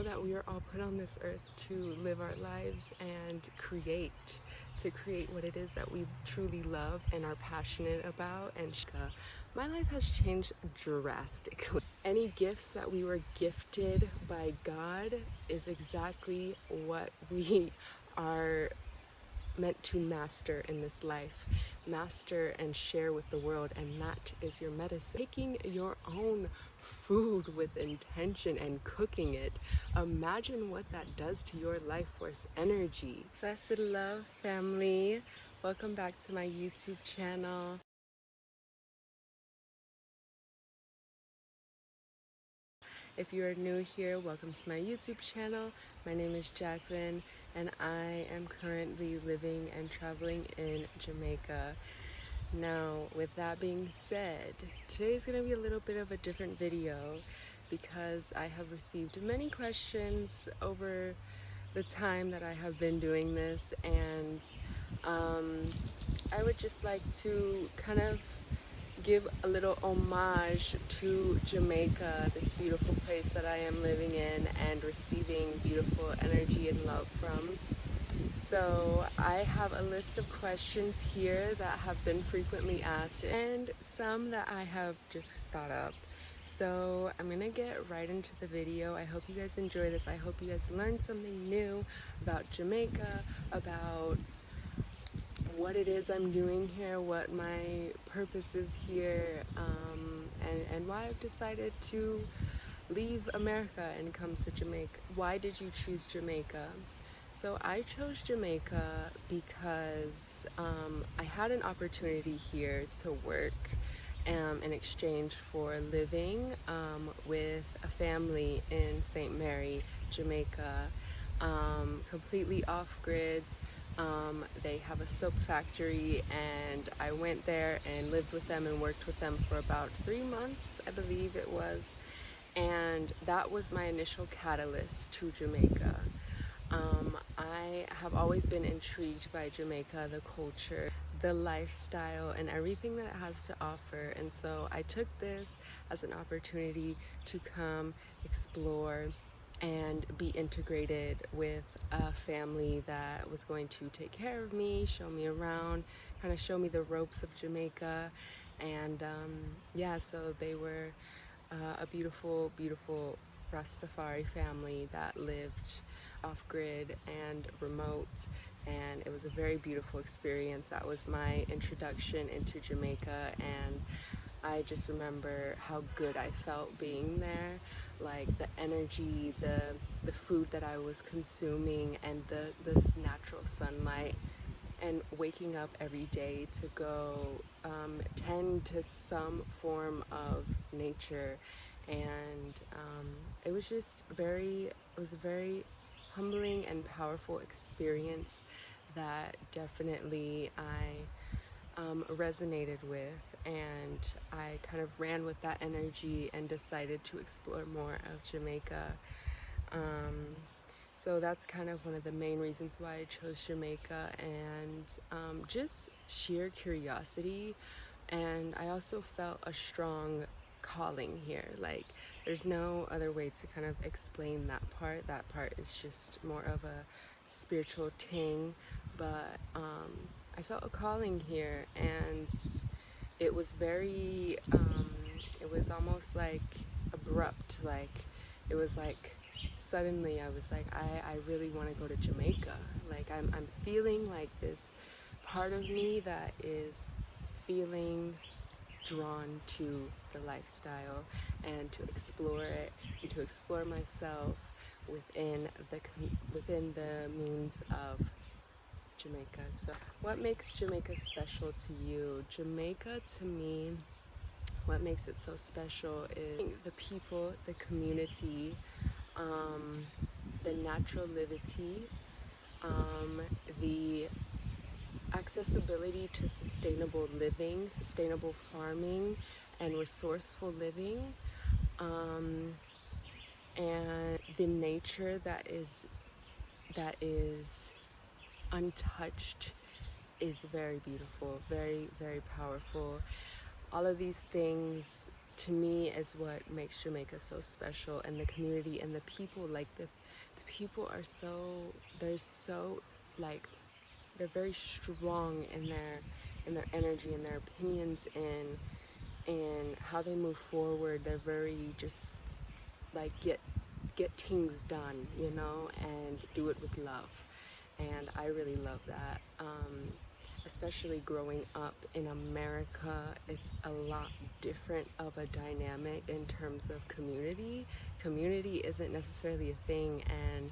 that we are all put on this earth to live our lives and to create what it is that we truly love and are passionate about. And my life has changed drastically. Any gifts that we were gifted by God is exactly what we are meant to master in this life. Master and share with the world, and that is your medicine. Making your own food with intention and cooking it. Imagine what that does to your life force energy. Blessed love, family. Welcome back to my YouTube channel. If you are new here, welcome to my YouTube channel. My name is Jacqueline, and I am currently living and traveling in Jamaica. Now, with that being said, today is going to be a little bit of a different video because I have received many questions over the time that I have been doing this, and I would just like to kind of give a little homage to Jamaica, this beautiful place that I am living in and receiving beautiful energy and love from. So I have a list of questions here that have been frequently asked and some that I have just thought up. So I'm gonna get right into the video. I hope you guys enjoy this. I hope you guys learned something new about Jamaica, about what it is I'm doing here, what my purpose is here, and why I've decided to leave America and come to Jamaica. Why did you choose Jamaica? So I chose Jamaica because I had an opportunity here to work in exchange for living with a family in St. Mary, Jamaica, completely off-grid. They have a soap factory, and I went there and lived with them and worked with them for about 3 months, I believe it was, and that was my initial catalyst to Jamaica. I have always been intrigued by Jamaica, the culture, the lifestyle, and everything that it has to offer, and so I took this as an opportunity to come explore and be integrated with a family that was going to take care of me, show me around, kind of show me the ropes of Jamaica. And yeah, so they were a beautiful, beautiful Rastafari family that lived off-grid and remote, and it was a very beautiful experience. That was my introduction into Jamaica, and I just remember how good I felt being there, like the energy, the food that I was consuming, and this natural sunlight, and waking up every day to go tend to some form of nature. And it was a very humbling and powerful experience that definitely I resonated with, and I kind of ran with that energy and decided to explore more of Jamaica. So that's kind of one of the main reasons why I chose Jamaica, and just sheer curiosity. And I also felt a strong calling here. Like, there's no other way to kind of explain that part. That part is just more of a spiritual ting, but I felt a calling here, and it was very, it was almost like abrupt. Like, it was like suddenly I was like, I really want to go to Jamaica. Like, I'm feeling like this part of me that is feeling drawn to the lifestyle and to explore it and to explore myself within the means of Jamaica. So what makes Jamaica special to you? Jamaica, to me, what makes it so special is the people, the community, the natural liberty, the accessibility to sustainable living, sustainable farming, and resourceful living, and the nature that is untouched is very beautiful, very, very powerful. All of these things to me is what makes Jamaica so special, and the community and the people. Like the people are so like they're very strong in their energy and their opinions and how they move forward. They're very just like get things done, you know, and do it with love. And I really love that. Especially growing up in America, it's a lot different of a dynamic in terms of community. Community isn't necessarily a thing, and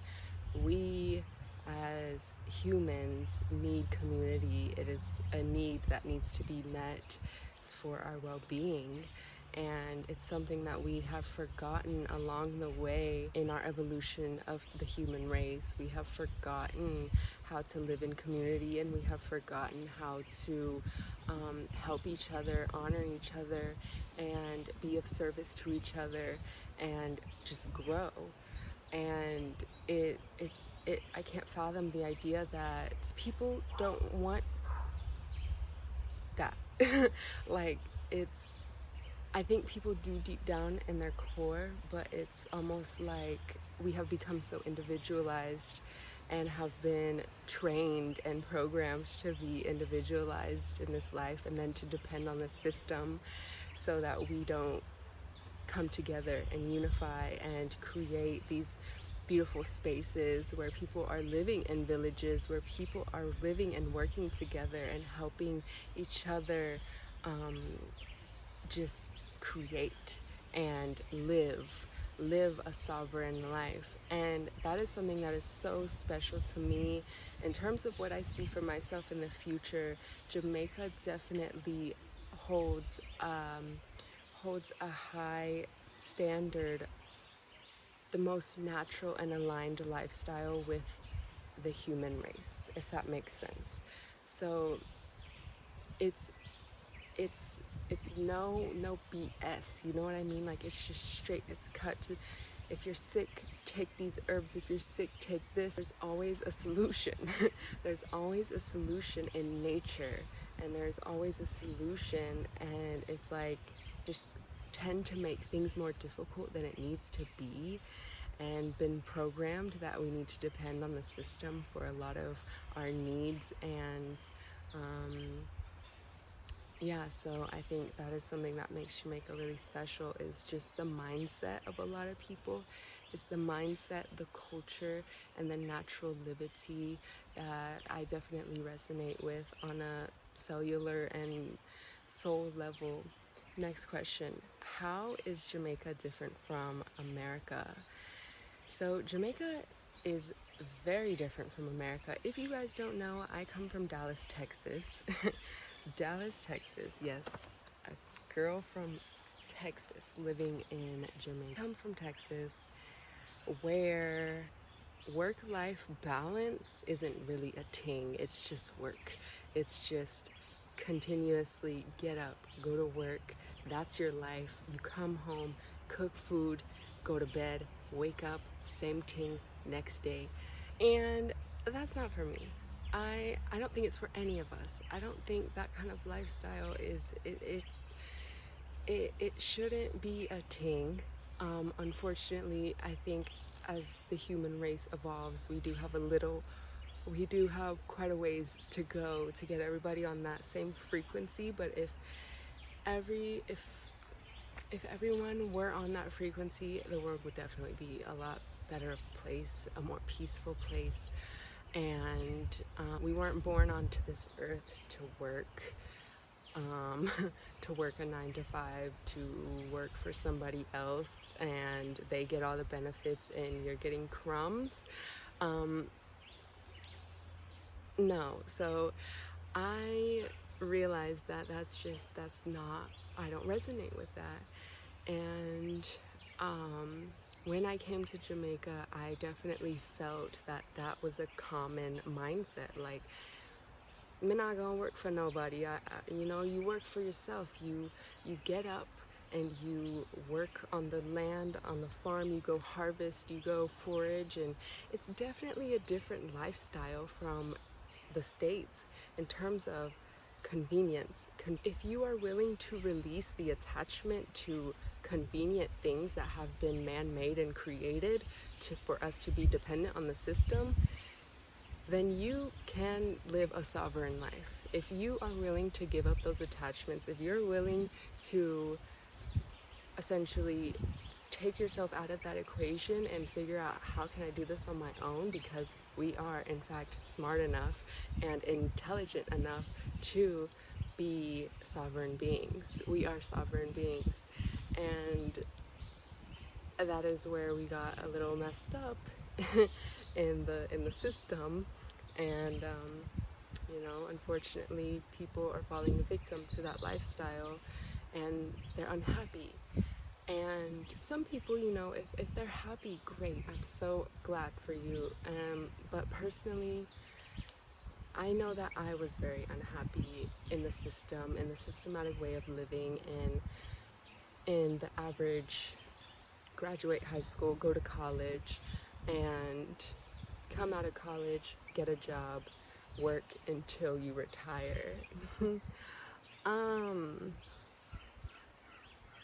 we as humans need community. It is a need that needs to be met for our well-being, and it's something that we have forgotten along the way in our evolution of the human race. We have forgotten how to live in community, and we have forgotten how to help each other, honor each other, and be of service to each other, and just grow. And I can't fathom the idea that people don't want that. Like, I think people do deep down in their core, but it's almost like we have become so individualized and have been trained and programmed to be individualized in this life, and then to depend on the system so that we don't come together and unify and create these beautiful spaces where people are living in villages, where people are living and working together and helping each other just create and live a sovereign life. And that is something that is so special to me in terms of what I see for myself in the future. Jamaica definitely holds a high standard, the most natural and aligned lifestyle with the human race, if that makes sense. So it's no BS, you know what I mean? Like, it's just straight, it's cut to, if you're sick, take these herbs. If you're sick, take this. There's always a solution. There's always a solution in nature, and there's always a solution, and it's like, just tend to make things more difficult than it needs to be, and been programmed that we need to depend on the system for a lot of our needs. And yeah, so I think that is something that makes Jamaica really special, is just the mindset of a lot of people. It's the mindset, the culture, and the natural liberty that I definitely resonate with on a cellular and soul level. Next question: how is Jamaica different from America? So Jamaica is very different from America. If you guys don't know, I come from Dallas, Texas. Dallas, Texas, yes. A girl from Texas living in Jamaica. I come from Texas, where work-life balance isn't really a thing. It's just work. It's just continuously get up, go to work. That's your life. You come home, cook food, go to bed, wake up, same thing next day. And that's not for me. I don't think it's for any of us. I don't think that kind of lifestyle is it shouldn't be a thing. Unfortunately, I think as the human race evolves, we do have quite a ways to go to get everybody on that same frequency. But if everyone were on that frequency, the world would definitely be a lot better place, a more peaceful place. And we weren't born onto this earth to work, to work a 9 to 5, to work for somebody else, and they get all the benefits and you're getting crumbs. No, so I realized that that's not, I don't resonate with that. And when I came to Jamaica, I definitely felt that was a common mindset. Like, I'm not gonna work for nobody. You work for yourself. You get up and you work on the land, on the farm. You go harvest, you go forage, and it's definitely a different lifestyle from the States in terms of convenience. If you are willing to release the attachment to convenient things that have been man-made and created for us to be dependent on the system, then you can live a sovereign life. If you are willing to give up those attachments, if you're willing to essentially take yourself out of that equation and figure out, how can I do this on my own, because we are in fact smart enough and intelligent enough to be sovereign beings. We are sovereign beings, and that is where we got a little messed up in the system, and you know, unfortunately people are falling victim to that lifestyle and they're unhappy. And some people, you know, if they're happy, great, I'm so glad for you. But personally, I know that I was very unhappy in the system, in the systematic way of living, in the average graduate high school, go to college, and come out of college, get a job, work until you retire.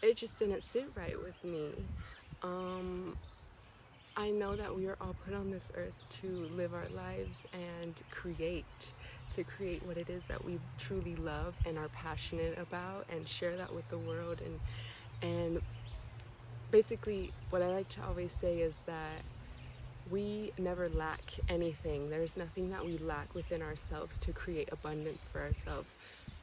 It just didn't sit right with me. I know that we are all put on this earth to live our lives and to create what it is that we truly love and are passionate about, and share that with the world. And basically what I like to always say is that we never lack anything. There's nothing that we lack within ourselves to create abundance for ourselves.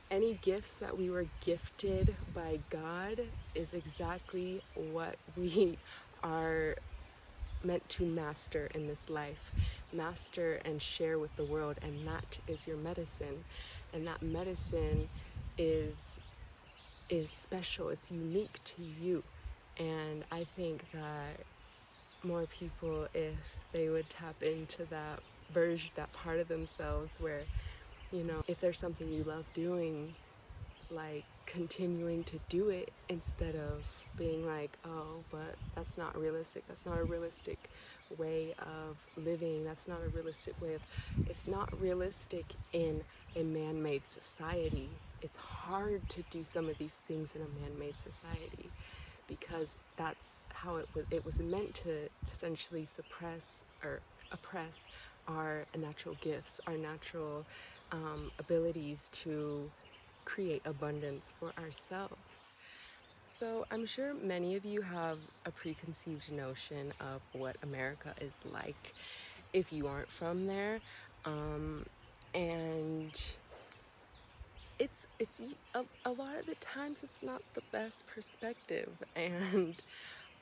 Any gifts that we were gifted by God is exactly what we are meant to master in this life. Master and share with the world, and that is your medicine. And that medicine is special, it's unique to you. And I think that more people, if they would tap into that version, that part of themselves where, you know, if there's something you love doing, like continuing to do it instead of being like, oh, but that's not realistic, that's not a realistic way of living, that's not a realistic way of, it's not realistic in a man-made society. It's hard to do some of these things in a man-made society, because that's how it was meant to essentially suppress or oppress our natural gifts, our natural abilities to create abundance for ourselves. So I'm sure many of you have a preconceived notion of what America is like if you aren't from there, and it's a lot of the times it's not the best perspective, and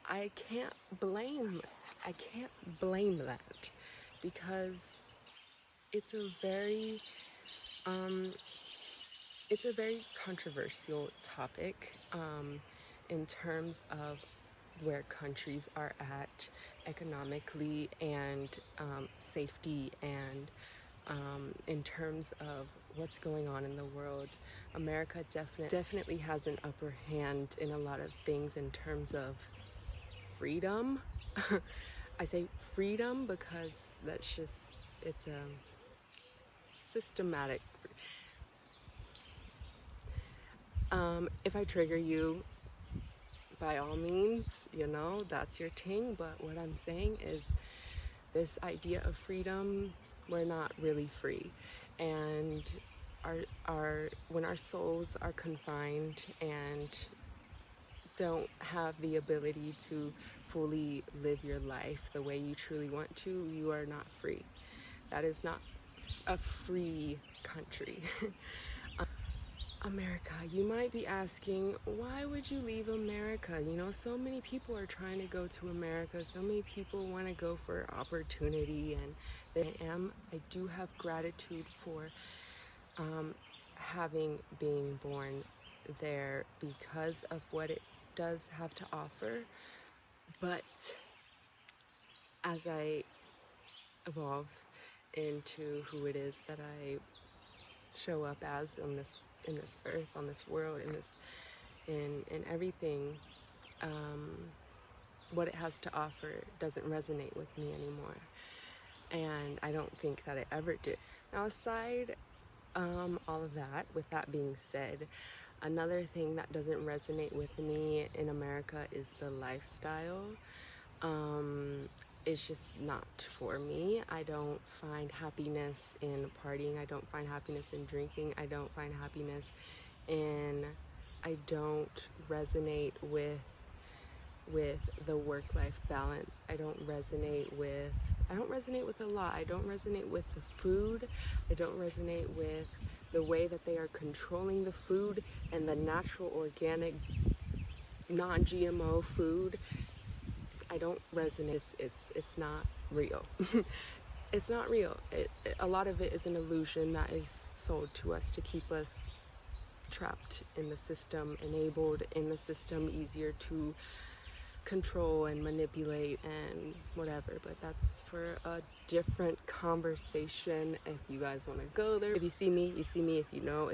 I can't blame that, because it's a very controversial topic in terms of where countries are at economically, and safety, and in terms of what's going on in the world. America definitely has an upper hand in a lot of things in terms of freedom. I say freedom because that's just, it's a systematic. If I trigger you, by all means, you know, that's your thing. But what I'm saying is, this idea of freedom, we're not really free. And when our souls are confined and don't have the ability to fully live your life the way you truly want to, you are not free. That is not a free country. America, you might be asking, why would you leave America? You know, so many people are trying to go to America, so many people want to go for opportunity, and I do have gratitude for being born there because of what it does have to offer. But as I evolve into who it is that I show up as in this earth, on this world, in everything, what it has to offer doesn't resonate with me anymore, and I don't think that it ever did. Now, aside all of that. With that being said, another thing that doesn't resonate with me in America is the lifestyle. It's just not for me. I don't find happiness in partying. I don't find happiness in drinking. I don't find happiness in, I don't resonate with the work-life balance. I don't resonate with a lot. I don't resonate with the food. I don't resonate with the way that they are controlling the food and the natural, organic, non-GMO food. I don't resonate. It's not real. It's not real. A lot of it is an illusion that is sold to us to keep us trapped in the system, enabled in the system, easier to control and manipulate and whatever. But that's for a different conversation. If you guys want to go there, if you see me, you see me. If you know,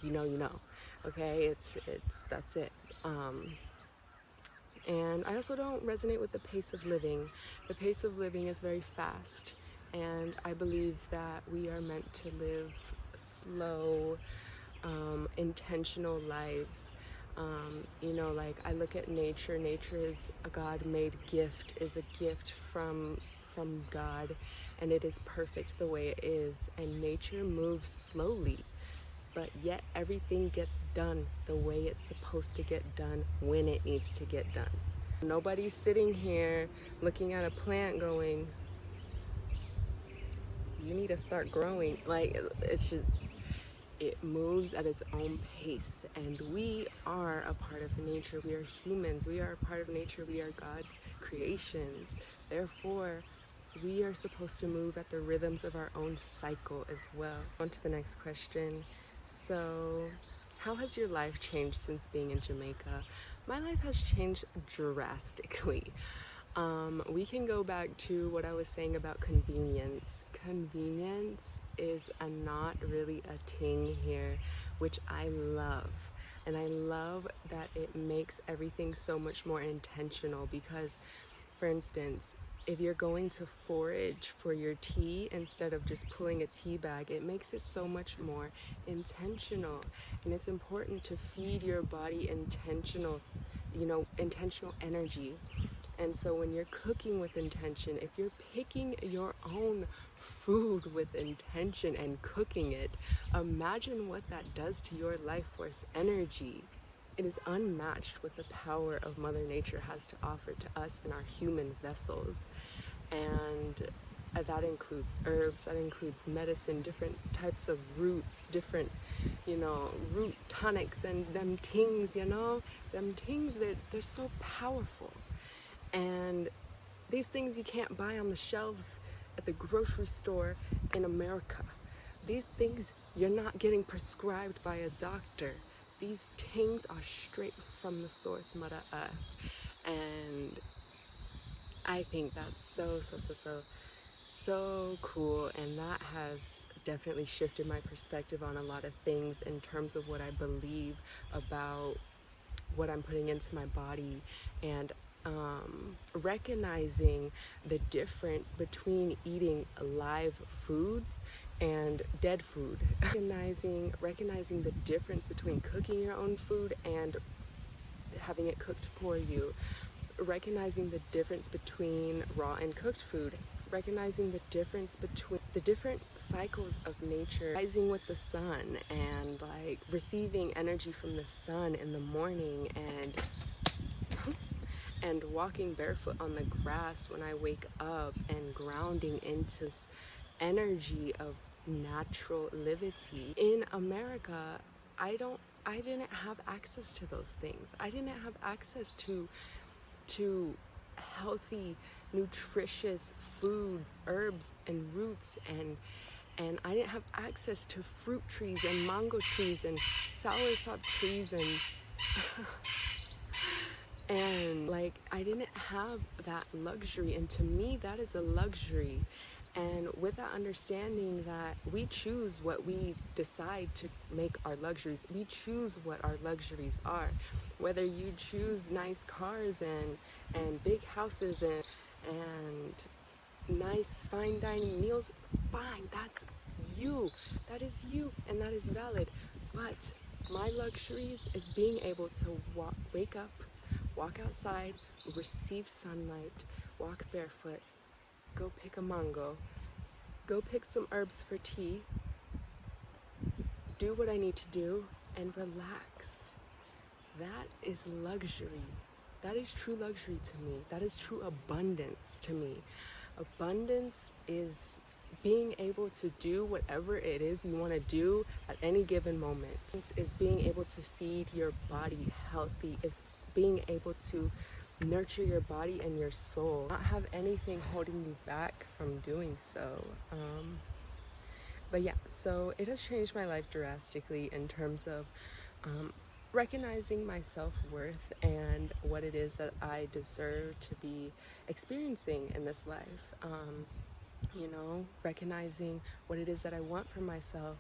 you know. Okay, it's that's it. And I also don't resonate with the pace of living. The pace of living is very fast, and I believe that we are meant to live slow, intentional lives. Like I look at nature. Nature is a God-made gift, is a gift from God, and it is perfect the way it is. And nature moves slowly, but yet everything gets done the way it's supposed to get done when it needs to get done. Nobody's sitting here looking at a plant going, you need to start growing. Like, it's just, it moves at its own pace, and we are a part of nature. We are humans. We are a part of nature. We are God's creations. Therefore, we are supposed to move at the rhythms of our own cycle as well. On to the next question. So, how has your life changed since being in Jamaica? My life has changed drastically. We can go back to what I was saying about convenience. Convenience is not really a thing here, which I love. And I love that it makes everything so much more intentional because, for instance, if you're going to forage for your tea instead of just pulling a tea bag, it makes it so much more intentional. And it's important to feed your body intentional energy. And so when you're cooking with intention, if you're picking your own food with intention and cooking it, imagine what that does to your life force energy. It is unmatched what the power of Mother Nature has to offer to us in our human vessels. And that includes herbs, that includes medicine, different types of roots, different, root tonics and them things, they're so powerful. And these things you can't buy on the shelves at the grocery store in America. These things you're not getting prescribed by a doctor. These things are straight from the source, Mother Earth. And I think that's so cool. And that has definitely shifted my perspective on a lot of things in terms of what I believe about what I'm putting into my body, and recognizing the difference between eating live food and dead food. Recognizing the difference between cooking your own food and having it cooked for you. Recognizing the difference between raw and cooked food. Recognizing the difference between the different cycles of nature. Rising with the sun and like receiving energy from the sun in the morning, and walking barefoot on the grass when I wake up, and grounding into this energy of natural livity. In America, I didn't have access to those things. I didn't have access to healthy, nutritious food, herbs and roots, and I didn't have access to fruit trees and mango trees and soursop trees and like I didn't have that luxury, and to me that is a luxury. And with that understanding that we choose what we decide to make our luxuries, we choose what our luxuries are. Whether you choose nice cars and big houses and nice fine dining meals, fine, that's you. That is you, and that is valid. But my luxuries is being able to wake up, walk outside, receive sunlight, walk barefoot, go pick a mango, go pick some herbs for tea, do what I need to do, and relax. That is luxury. That is true luxury to me. That is true abundance to me. Abundance is being able to do whatever it is you want to do at any given moment. Is being able to feed your body healthy, is being able to nurture your body and your soul, not have anything holding you back from doing so. But yeah, so it has changed my life drastically in terms of recognizing my self-worth and what it is that I deserve to be experiencing in this life. You know, recognizing what it is that I want for myself,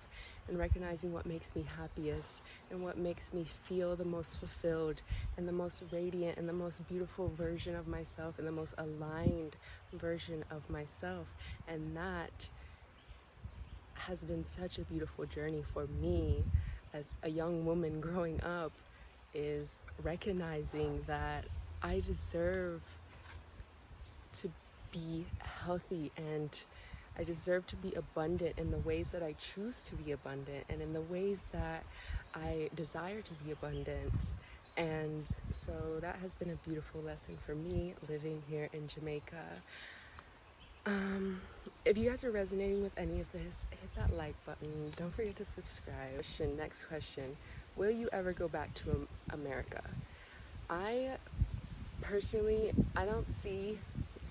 and recognizing what makes me happiest and what makes me feel the most fulfilled and the most radiant and the most beautiful version of myself and the most aligned version of myself. And that has been such a beautiful journey for me as a young woman growing up, is recognizing that I deserve to be healthy, and I deserve to be abundant in the ways that I choose to be abundant and in the ways that I desire to be abundant. And so that has been a beautiful lesson for me living here in Jamaica. If you guys are resonating with any of this, hit that like button. Don't forget to subscribe. Next question. Will you ever go back to America? I personally, I don't see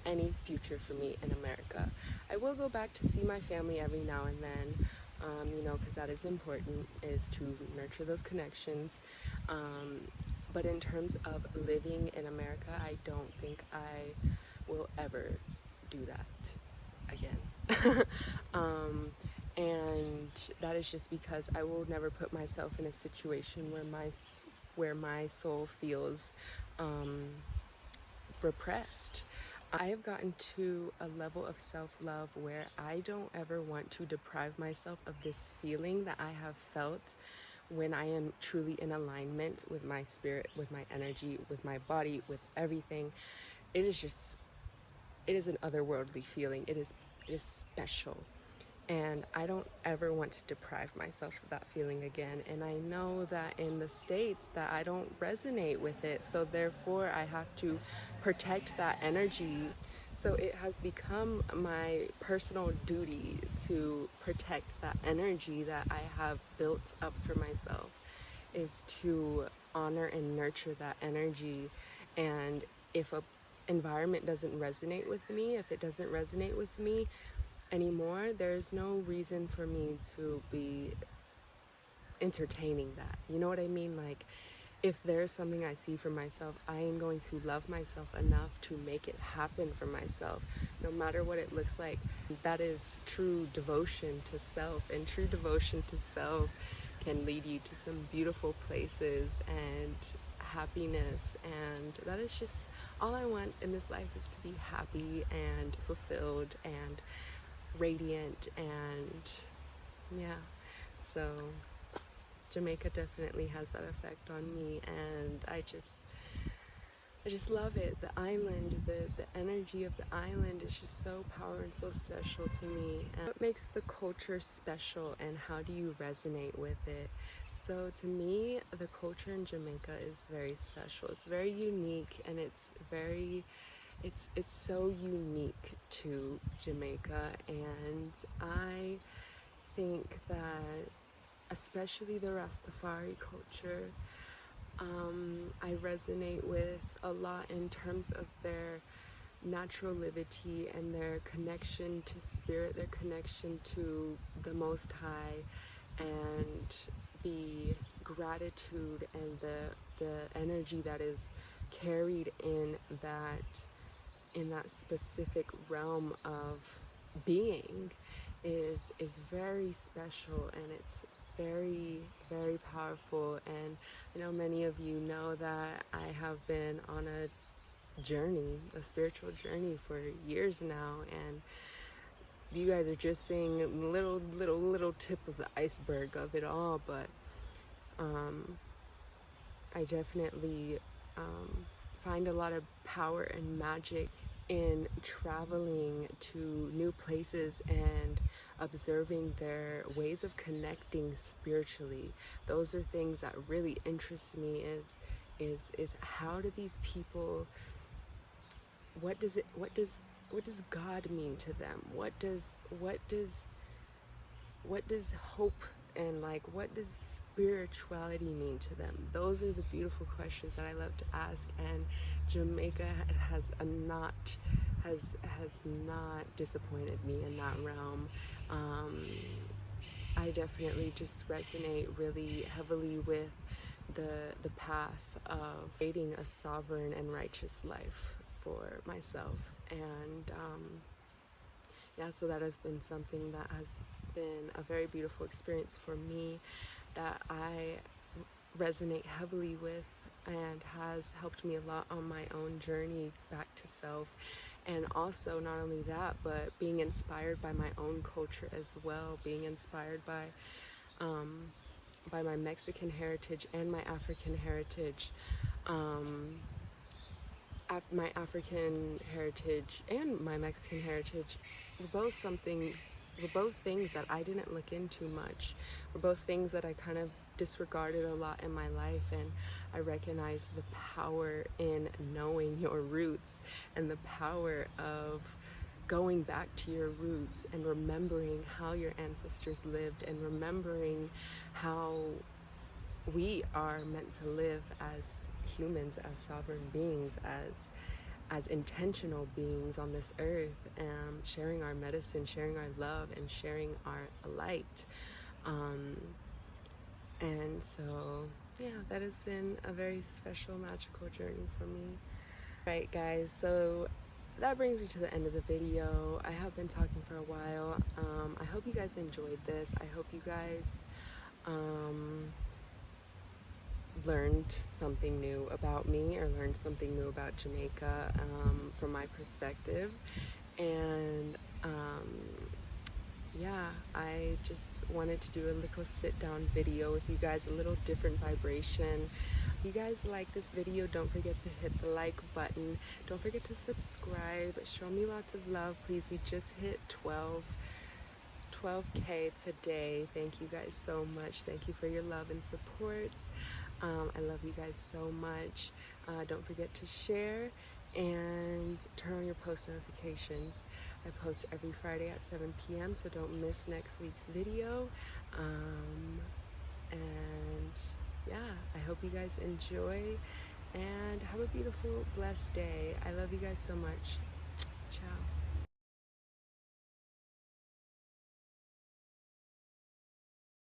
any future for me in America. I will go back to see my family every now and then, you know, because that is important, is to nurture those connections. But in terms of living in America, I don't think I will ever do that again. And that is just because I will never put myself in a situation where my soul feels repressed. I have gotten to a level of self-love where I don't ever want to deprive myself of this feeling that I have felt when I am truly in alignment with my spirit, with my energy, with my body, with everything. It is an otherworldly feeling. It is special. And I don't ever want to deprive myself of that feeling again. And I know that in the States that I don't resonate with it. So therefore I have to protect that energy. So it has become my personal duty to protect that energy that I have built up for myself, is to honor and nurture that energy. And if a environment doesn't resonate with me, if it doesn't resonate with me anymore, there's no reason for me to be entertaining that. You know what I mean? Like, if there's something I see for myself, I am going to love myself enough to make it happen for myself, no matter what it looks like. That is true devotion to self, and true devotion to self can lead you to some beautiful places and happiness. And that is just all I want in this life, is to be happy and fulfilled and radiant. And yeah, so Jamaica definitely has that effect on me, and I just love it. The island, the energy of the island is just so powerful and so special to me. And what makes the culture special, and how do you resonate with it? So to me, the culture in Jamaica is very special. It's very unique, and it's so unique to Jamaica. And I think that especially the Rastafari culture, I resonate with a lot in terms of their natural liberty and their connection to spirit, their connection to the Most High, and the gratitude and the energy that is carried in that specific realm of being is very special, and it's very, very powerful. And I know many of you know that I have been on a journey, a spiritual journey, for years now, and you guys are just seeing a little tip of the iceberg of it all, but I definitely find a lot of power and magic in traveling to new places and observing their ways of connecting spiritually. Those are things that really interest me, is how do these people, what does God mean to them? What does hope and like what does spirituality mean to them? Those are the beautiful questions that I love to ask, and Jamaica has not disappointed me in that realm. I definitely just resonate really heavily with the path of creating a sovereign and righteous life for myself, and yeah, so that has been something that has been a very beautiful experience for me, that I resonate heavily with, and has helped me a lot on my own journey back to self. And also, not only that, but being inspired by my own culture as well, being inspired by my Mexican heritage and my African heritage. My African heritage and my Mexican heritage were both things that I didn't look into much. Were both things that I kind of disregarded a lot in my life, and I recognized the power in knowing your roots and the power of going back to your roots and remembering how your ancestors lived, and remembering how we are meant to live as humans, as sovereign beings, as intentional beings on this earth, sharing our medicine, sharing our love, and sharing our light. And so, yeah, that has been a very special, magical journey for me. Right, guys, so that brings me to the end of the video. I have been talking for a while. I hope you guys enjoyed this. I hope you guys learned something new about me, or learned something new about Jamaica from my perspective. And yeah, I just wanted to do a little sit down video with you guys, a little different vibration. If you guys like this video, don't forget to hit the like button. Don't forget to subscribe. Show me lots of love, please. We just hit 12K today. Thank you guys so much. Thank you for your love and support. I love you guys so much. Don't forget to share and turn on your post notifications. I post every Friday at 7 p.m. so don't miss next week's video. And yeah, I hope you guys enjoy and have a beautiful, blessed day. I love you guys so much.